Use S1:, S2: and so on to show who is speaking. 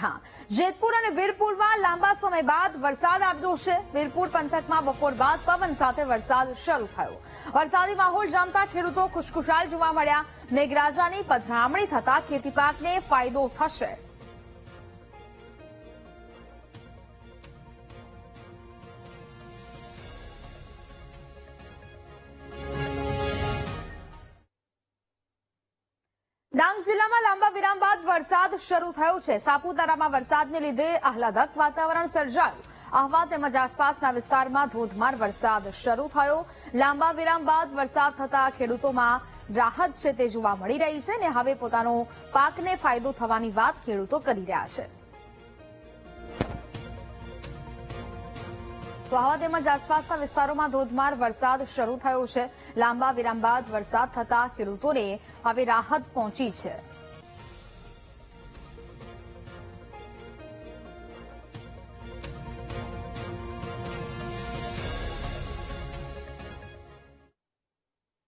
S1: હા, જેતપુર અને વીરપુરમાં લાંબા સમય બાદ વરસાદ આવ્યો છે. વીરપુર પંથકમાં બપોર બાદ પવન સાથે વરસાદ શરૂ થયો. વરસાદી માહોલ જામતા ખેડૂતો ખુશખુશાલ જોવા મળ્યા. મેઘરાજાની પધરામણી થતા ખેતી પાકને ફાયદો થશે. ડાંગ જિલ્લામાં લાંબા વિરામ બાદ વરસાદ શરૂ થયો છે. સાપુતારામાં વરસાદને લીધે આહલાદક વાતાવરણ સર્જાયું. આહવા તેમજ આસપાસના વિસ્તારમાં ધોધમાર વરસાદ શરૂ થયો. લાંબા વિરામ બાદ વરસાદ થતા ખેડૂતોમાં રાહત છે તે જોવા મળી રહી છે અને હવે પોતાનો પાકને ફાયદો થવાની વાત ખેડૂતો કરી રહ્યા છે. તો આહવા તેમજ આસપાસના વિસ્તારોમાં ધોધમાર વરસાદ શરૂ થયો છે. લાંબા વિરામ બાદ વરસાદ થતા ખેડૂતોને હવે રાહત પહોંચી છે.